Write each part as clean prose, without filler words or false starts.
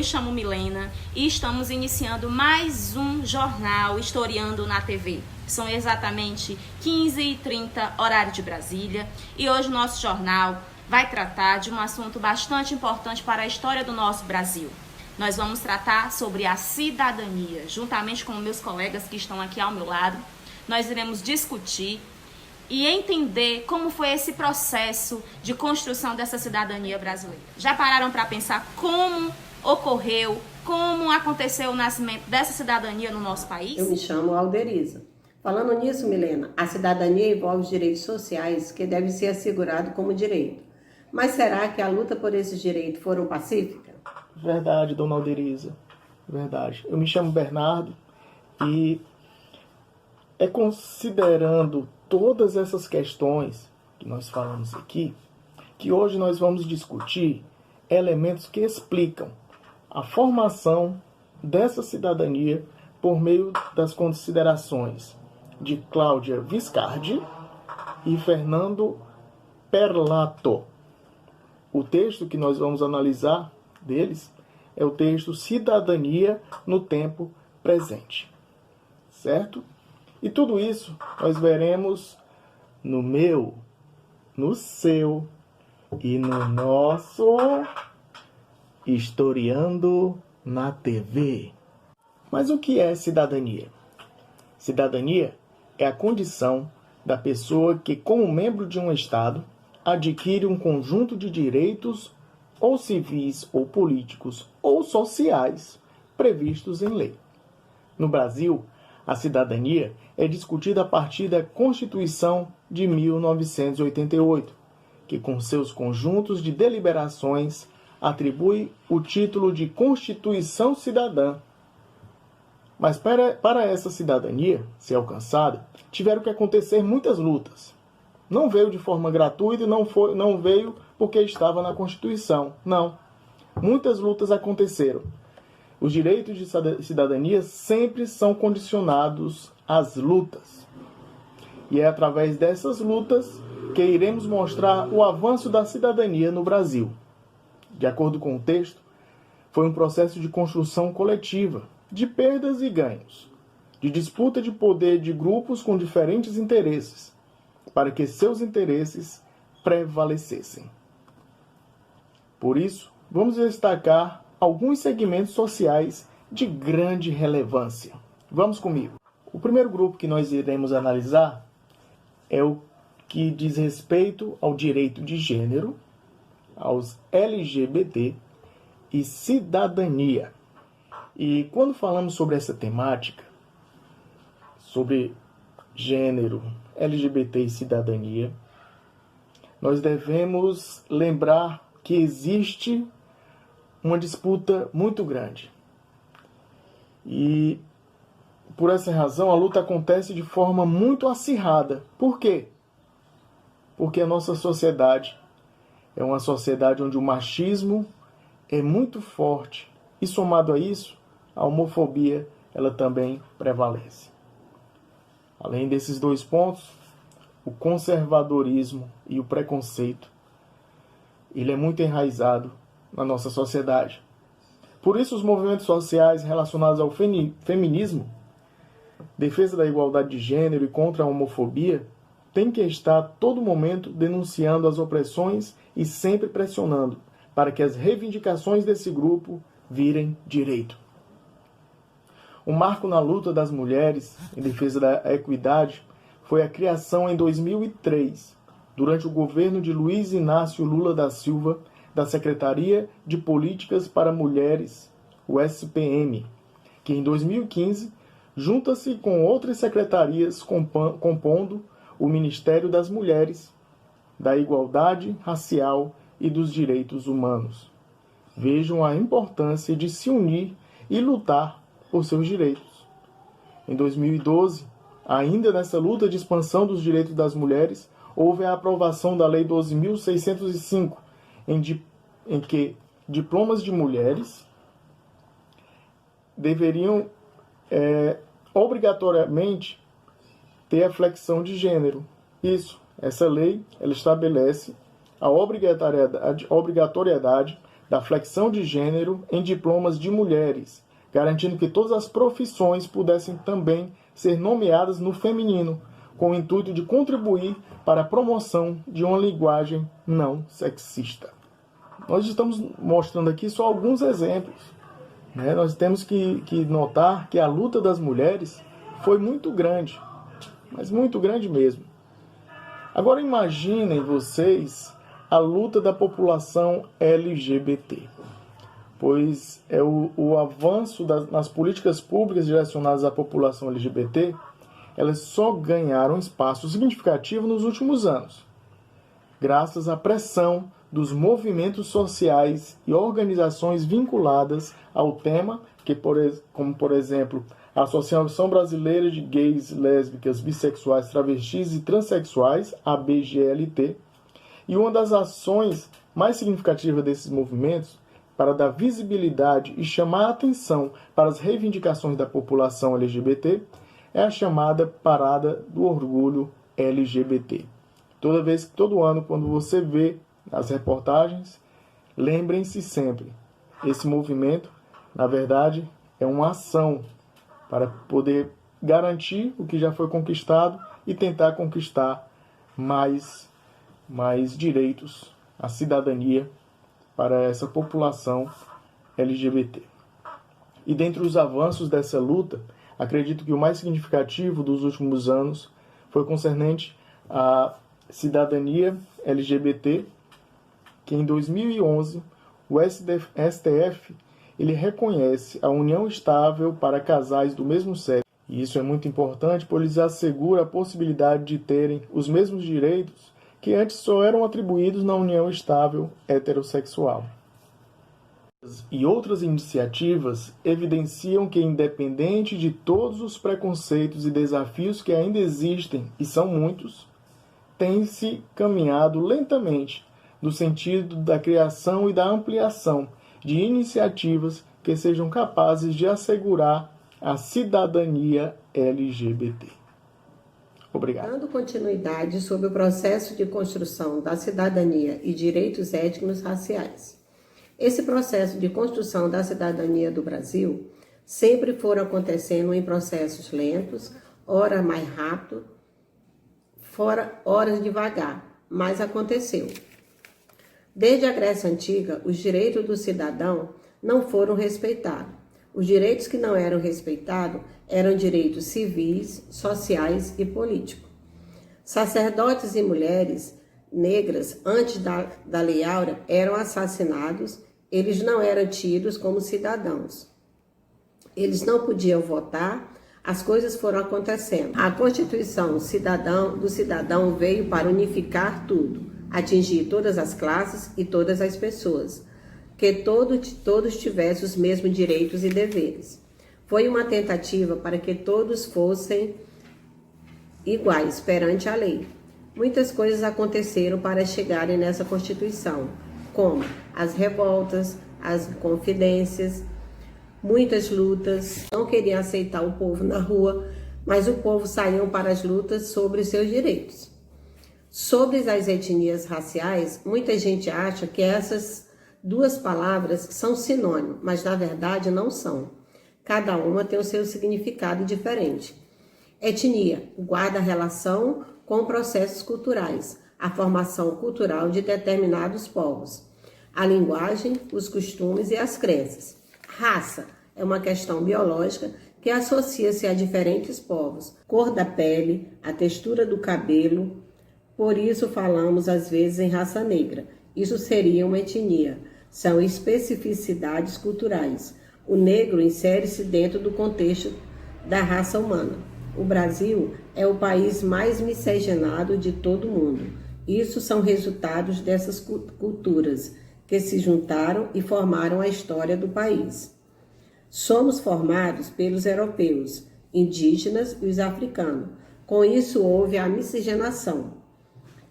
me chamo Milena e estamos iniciando mais um jornal Historiando na TV. São exatamente 15h30, horário de Brasília, e hoje o nosso jornal vai tratar de um assunto bastante importante para a história do nosso Brasil. Nós vamos tratar sobre a cidadania. Juntamente com meus colegas que estão aqui ao meu lado, nós iremos discutir e entender como foi esse processo de construção dessa cidadania brasileira. Já pararam para pensar como ocorreu, como aconteceu o nascimento dessa cidadania no nosso país? Eu me chamo Alderiza. Falando nisso, Milena, a cidadania envolve direitos sociais que devem ser assegurados como direito. Mas será que a luta por esses direitos foram pacífica? Verdade, dona Alderiza. Verdade. Eu me chamo Bernardo e considerando todas essas questões que nós falamos aqui, que hoje nós vamos discutir elementos que explicam a formação dessa cidadania por meio das considerações de Cláudia Viscardi e Fernando Perlato. O texto que nós vamos analisar deles é o texto Cidadania no Tempo Presente. Certo? E tudo isso nós veremos no meu, no seu e no nosso Historiando na TV. Mas o que é cidadania? Cidadania é a condição da pessoa que, como membro de um Estado, adquire um conjunto de direitos ou civis ou políticos ou sociais previstos em lei. No Brasil, a cidadania é discutida a partir da Constituição de 1988, que com seus conjuntos de deliberações atribui o título de Constituição Cidadã. Mas para essa cidadania ser alcançada, tiveram que acontecer muitas lutas. Não veio de forma gratuita, não veio porque estava na Constituição. Não. Muitas lutas aconteceram. Os direitos de cidadania sempre são condicionados às lutas. E é através dessas lutas que iremos mostrar o avanço da cidadania no Brasil. De acordo com o texto, foi um processo de construção coletiva, de perdas e ganhos, de disputa de poder de grupos com diferentes interesses, para que seus interesses prevalecessem. Por isso, vamos destacar alguns segmentos sociais de grande relevância. Vamos comigo. O primeiro grupo que nós iremos analisar é o que diz respeito ao direito de gênero, aos LGBT e cidadania. E quando falamos sobre essa temática, sobre gênero, LGBT e cidadania, nós devemos lembrar que existe uma disputa muito grande. E por essa razão a luta acontece de forma muito acirrada. Por quê? Porque a nossa sociedade é uma sociedade onde o machismo é muito forte. E somado a isso, a homofobia ela também prevalece. Além desses dois pontos, o conservadorismo e o preconceito, ele é muito enraizado na nossa sociedade. Por isso, os movimentos sociais relacionados ao feminismo, defesa da igualdade de gênero e contra a homofobia, têm que estar a todo momento denunciando as opressões e sempre pressionando para que as reivindicações desse grupo virem direito. Um marco na luta das mulheres em defesa da equidade foi a criação em 2003, durante o governo de Luiz Inácio Lula da Silva, da Secretaria de Políticas para Mulheres, o SPM, que em 2015 junta-se com outras secretarias compondo o Ministério das Mulheres, da Igualdade Racial e dos Direitos Humanos. Vejam a importância de se unir e lutar por seus direitos. Em 2012, ainda nessa luta de expansão dos direitos das mulheres, houve a aprovação da Lei 12.605, em que diplomas de mulheres deveriam obrigatoriamente ter a flexão de gênero. Essa lei ela estabelece a obrigatoriedade da flexão de gênero em diplomas de mulheres, garantindo que todas as profissões pudessem também ser nomeadas no feminino, com o intuito de contribuir para a promoção de uma linguagem não sexista. Nós estamos mostrando aqui só alguns exemplos, né? Nós temos que notar que a luta das mulheres foi muito grande, mas muito grande mesmo. Agora imaginem vocês a luta da população LGBT, pois o avanço nas políticas públicas direcionadas à população LGBT, elas só ganharam espaço significativo nos últimos anos, graças à pressão dos movimentos sociais e organizações vinculadas ao tema, como por exemplo a Associação Brasileira de Gays, Lésbicas, Bissexuais, Travestis e Transsexuais, ABGLT, e uma das ações mais significativas desses movimentos para dar visibilidade e chamar a atenção para as reivindicações da população LGBT é a chamada Parada do Orgulho LGBT. Todo ano, quando você vê as reportagens, lembrem-se sempre, esse movimento, na verdade, é uma ação para poder garantir o que já foi conquistado e tentar conquistar mais direitos, a cidadania para essa população LGBT. E dentre os avanços dessa luta, acredito que o mais significativo dos últimos anos foi concernente à cidadania LGBT, que em 2011 o STF ele reconhece a união estável para casais do mesmo sexo. E isso é muito importante, pois lhes assegura a possibilidade de terem os mesmos direitos que antes só eram atribuídos na união estável heterossexual. E outras iniciativas evidenciam que, independente de todos os preconceitos e desafios que ainda existem, e são muitos, tem-se caminhado lentamente no sentido da criação e da ampliação de iniciativas que sejam capazes de assegurar a cidadania LGBT. Obrigado. Dando continuidade sobre o processo de construção da cidadania e direitos étnicos raciais. Esse processo de construção da cidadania do Brasil sempre foram acontecendo em processos lentos, ora mais rápido, fora horas devagar, mas aconteceu. Desde a Grécia Antiga, os direitos do cidadão não foram respeitados. Os direitos que não eram respeitados eram direitos civis, sociais e políticos. Sacerdotes e mulheres negras, antes da Lei Áurea, eram assassinados, eles não eram tidos como cidadãos. Eles não podiam votar, as coisas foram acontecendo. A Constituição do cidadão veio para unificar tudo, atingir todas as classes e todas as pessoas, que todos tivessem os mesmos direitos e deveres. Foi uma tentativa para que todos fossem iguais perante a lei. Muitas coisas aconteceram para chegarem nessa Constituição, como as revoltas, as confidências, muitas lutas. Não queriam aceitar o povo na rua, mas o povo saiu para as lutas sobre os seus direitos. Sobre as etnias raciais, muita gente acha que essas duas palavras são sinônimos, mas na verdade não são. Cada uma tem o seu significado diferente. Etnia guarda relação com processos culturais, a formação cultural de determinados povos, a linguagem, os costumes e as crenças. Raça é uma questão biológica que associa-se a diferentes povos, cor da pele, a textura do cabelo. Por isso falamos às vezes em raça negra. Isso seria uma etnia. São especificidades culturais. O negro insere-se dentro do contexto da raça humana. O Brasil é o país mais miscigenado de todo o mundo. Isso são resultados dessas culturas que se juntaram e formaram a história do país. Somos formados pelos europeus, indígenas e os africanos. Com isso houve a miscigenação.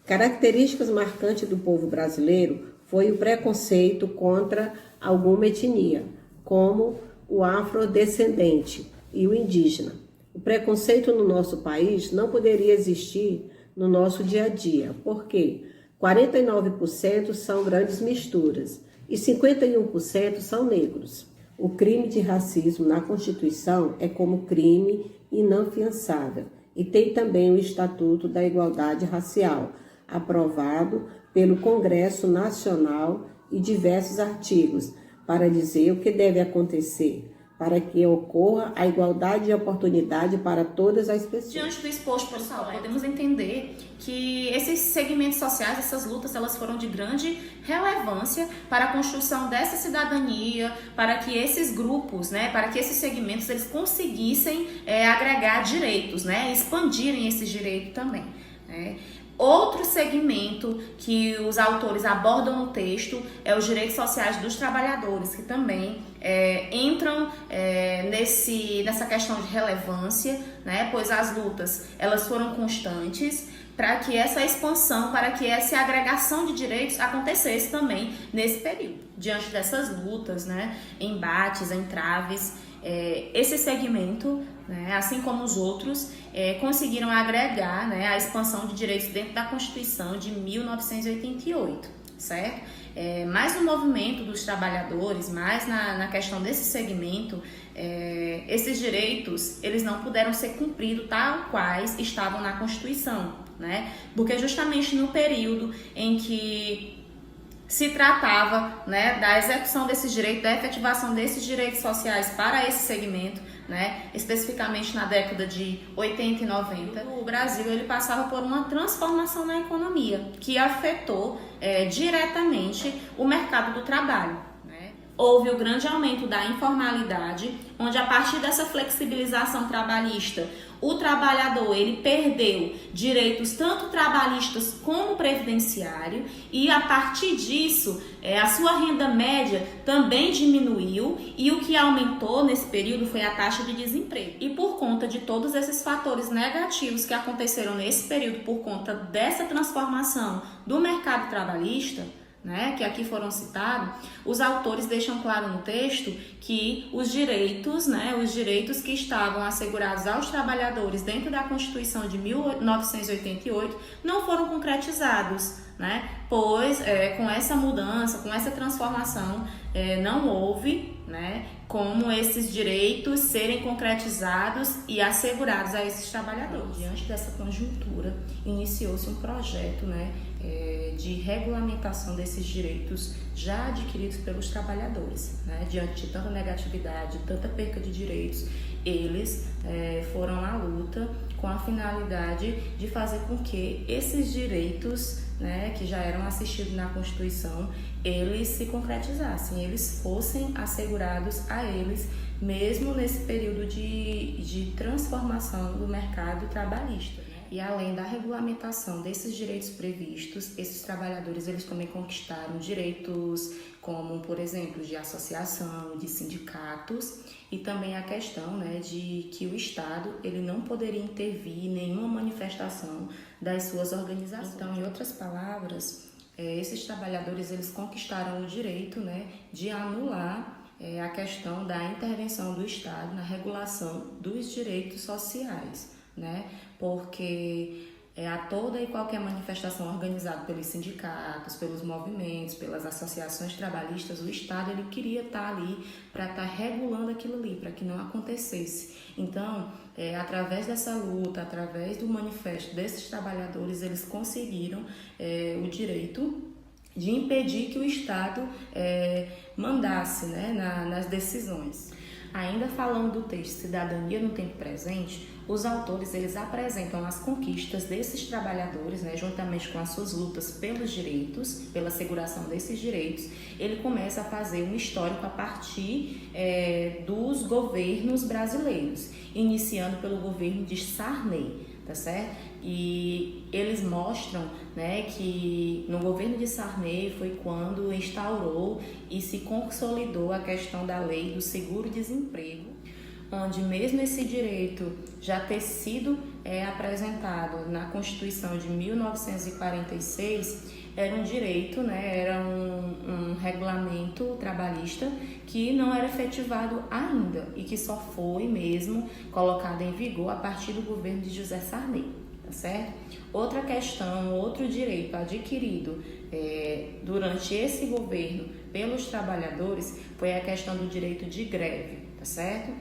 Características marcantes do povo brasileiro foi o preconceito contra alguma etnia, como o afrodescendente e o indígena. O preconceito no nosso país não poderia existir no nosso dia a dia, porque 49% são grandes misturas e 51% são negros. O crime de racismo na Constituição é como crime inafiançável e tem também o Estatuto da Igualdade Racial, aprovado pelo Congresso Nacional e diversos artigos para dizer o que deve acontecer para que ocorra a igualdade de oportunidade para todas as pessoas. Diante do exposto, pessoal, podemos entender que esses segmentos sociais, essas lutas, elas foram de grande relevância para a construção dessa cidadania, para que esses grupos, né, para que esses segmentos eles conseguissem agregar direitos, né, expandirem esses direitos também, né. Outro segmento que os autores abordam no texto é os direitos sociais dos trabalhadores, que também entram nessa questão de relevância, né? Pois as lutas elas foram constantes para que essa expansão, para que essa agregação de direitos acontecesse também nesse período. Diante dessas lutas, né? Embates, entraves, esse segmento, né, assim como os outros, conseguiram agregar, né, a expansão de direitos dentro da Constituição de 1988, certo? Mais no movimento dos trabalhadores, mais na questão desse segmento, esses direitos eles não puderam ser cumpridos tal quais estavam na Constituição, né? Porque justamente no período em que se tratava, né, da execução desses direitos, da efetivação desses direitos sociais para esse segmento, né, especificamente na década de 80 e 90, o Brasil ele passava por uma transformação na economia que afetou diretamente o mercado do trabalho. Houve o grande aumento da informalidade, onde a partir dessa flexibilização trabalhista, o trabalhador ele perdeu direitos tanto trabalhistas como previdenciário e a partir disso a sua renda média também diminuiu e o que aumentou nesse período foi a taxa de desemprego. E por conta de todos esses fatores negativos que aconteceram nesse período por conta dessa transformação do mercado trabalhista, né, que aqui foram citados, os autores deixam claro no texto que os direitos, né, os direitos que estavam assegurados aos trabalhadores dentro da Constituição de 1988 não foram concretizados, né, pois com essa mudança, com essa transformação, não houve, né, como esses direitos serem concretizados e assegurados a esses trabalhadores. Diante dessa conjuntura, iniciou-se um projeto, né, de regulamentação desses direitos já adquiridos pelos trabalhadores, né? Diante de tanta negatividade, tanta perca de direitos, eles foram à luta com a finalidade de fazer com que esses direitos, né, que já eram assistidos na Constituição, eles se concretizassem, eles fossem assegurados a eles, mesmo nesse período de transformação do mercado trabalhista. E além da regulamentação desses direitos previstos, esses trabalhadores eles também conquistaram direitos como, por exemplo, de associação, de sindicatos e também a questão, né, de que o Estado ele não poderia intervir em nenhuma manifestação das suas organizações. Então, em outras palavras, esses trabalhadores eles conquistaram o direito, né, de anular a questão da intervenção do Estado na regulação dos direitos sociais, né? Porque a toda e qualquer manifestação organizada pelos sindicatos, pelos movimentos, pelas associações trabalhistas, o Estado ele queria estar ali para estar regulando aquilo ali, para que não acontecesse. Então, através dessa luta, através do manifesto desses trabalhadores, eles conseguiram o direito de impedir que o Estado mandasse, né, nas decisões. Ainda falando do texto Cidadania no Tempo Presente, os autores eles apresentam as conquistas desses trabalhadores, né, juntamente com as suas lutas pelos direitos, pela asseguração desses direitos. Ele começa a fazer um histórico a partir dos governos brasileiros, iniciando pelo governo de Sarney, tá certo? E eles mostram, né, que no governo de Sarney foi quando instaurou e se consolidou a questão da lei do seguro-desemprego, onde mesmo esse direito já ter sido apresentado na Constituição de 1946, era um direito, né, era um regulamento trabalhista que não era efetivado ainda e que só foi mesmo colocado em vigor a partir do governo de José Sarney. tá certo? Outra questão, outro direito adquirido durante esse governo pelos trabalhadores foi a questão do direito de greve, tá certo?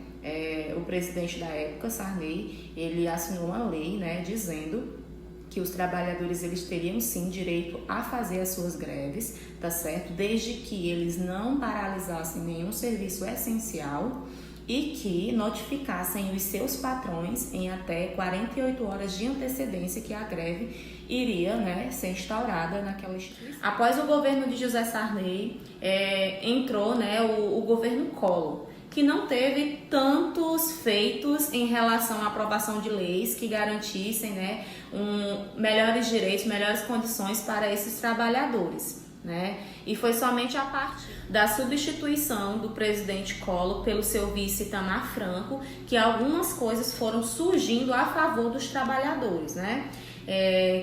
O presidente da época, Sarney, ele assinou uma lei, né, dizendo que os trabalhadores eles teriam sim direito a fazer as suas greves, tá certo? Desde que eles não paralisassem nenhum serviço essencial e que notificassem os seus patrões em até 48 horas de antecedência que a greve iria, né, ser instaurada naquela instituição. Após o governo de José Sarney, entrou, né, o governo Collor, que não teve tantos feitos em relação à aprovação de leis que garantissem, né, melhores direitos, melhores condições para esses trabalhadores, né? E foi somente a partir da substituição do presidente Collor pelo seu vice Itamar Franco que algumas coisas foram surgindo a favor dos trabalhadores, né?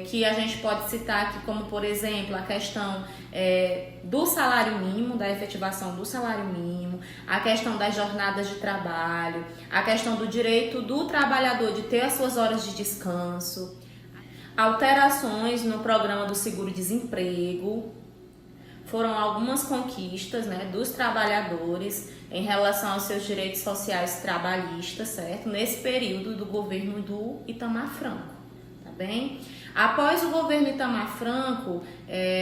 Que a gente pode citar aqui como, por exemplo, a questão do salário mínimo, da efetivação do salário mínimo, a questão das jornadas de trabalho, a questão do direito do trabalhador de ter as suas horas de descanso, alterações no programa do seguro-desemprego. Foram algumas conquistas, né, dos trabalhadores em relação aos seus direitos sociais trabalhistas, certo? Nesse período do governo do Itamar Franco. Bem, após o governo Itamar Franco,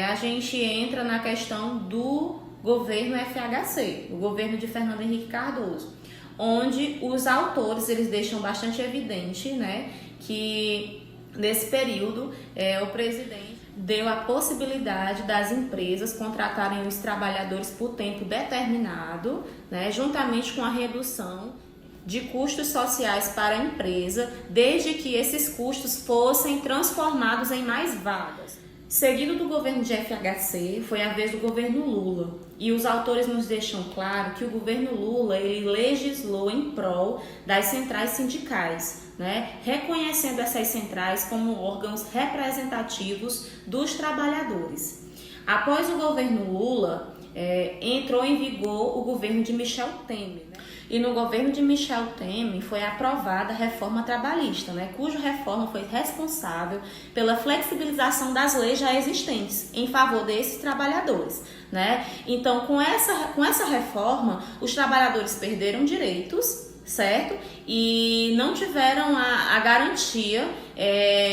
a gente entra na questão do governo FHC, o governo de Fernando Henrique Cardoso, onde os autores eles deixam bastante evidente, né, que nesse período o presidente deu a possibilidade das empresas contratarem os trabalhadores por tempo determinado, né, juntamente com a redução de custos sociais para a empresa, desde que esses custos fossem transformados em mais vagas. Seguido do governo de FHC, foi a vez do governo Lula. E os autores nos deixam claro que o governo Lula ele legislou em prol das centrais sindicais, né? Reconhecendo essas centrais como órgãos representativos dos trabalhadores. Após o governo Lula, entrou em vigor o governo de Michel Temer. E no governo de Michel Temer foi aprovada a reforma trabalhista, né, cuja reforma foi responsável pela flexibilização das leis já existentes em favor desses trabalhadores, né? Então, com essa reforma, os trabalhadores perderam direitos, certo? E não tiveram a garantia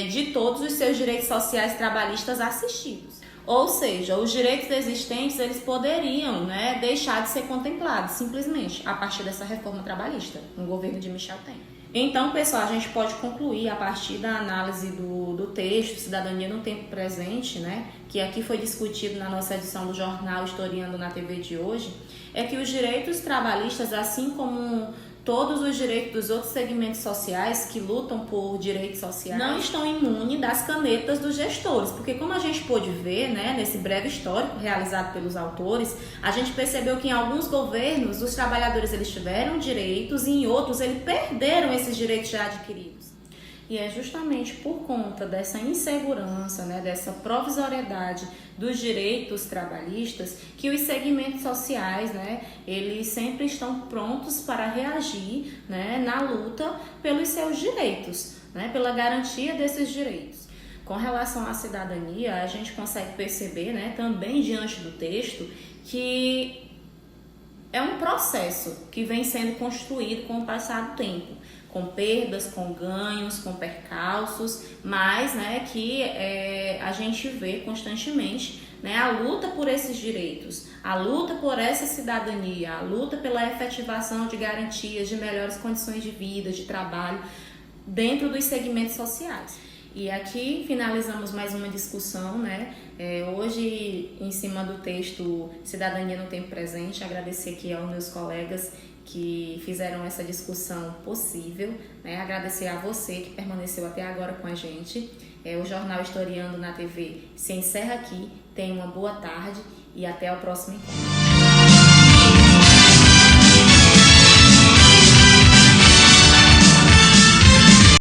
de todos os seus direitos sociais trabalhistas assistidos. Ou seja, os direitos existentes eles poderiam, né, deixar de ser contemplados simplesmente a partir dessa reforma trabalhista no governo de Michel Temer. Então, pessoal, a gente pode concluir a partir da análise do texto Cidadania no Tempo Presente, né, que aqui foi discutido na nossa edição do jornal Historiando na TV de hoje, que os direitos trabalhistas, assim como todos os direitos dos outros segmentos sociais que lutam por direitos sociais não estão imunes das canetas dos gestores, porque como a gente pôde ver, né, nesse breve histórico realizado pelos autores, a gente percebeu que em alguns governos os trabalhadores eles tiveram direitos e em outros eles perderam esses direitos já adquiridos. E é justamente por conta dessa insegurança, né, dessa provisoriedade dos direitos trabalhistas que os segmentos sociais, né, eles sempre estão prontos para reagir, né, na luta pelos seus direitos, né, pela garantia desses direitos. Com relação à cidadania, a gente consegue perceber, né, também diante do texto, que é um processo que vem sendo construído com o passar do tempo, com perdas, com ganhos, com percalços, mas, né, que a gente vê constantemente, né, a luta por esses direitos, a luta por essa cidadania, a luta pela efetivação de garantias de melhores condições de vida, de trabalho dentro dos segmentos sociais. E aqui finalizamos mais uma discussão, né? Hoje em cima do texto Cidadania no Tempo Presente. Agradecer aqui aos meus colegas que fizeram essa discussão possível, né? Agradecer a você que permaneceu até agora com a gente. O Jornal Historiando na TV se encerra aqui. Tenha uma boa tarde e até o próximo encontro.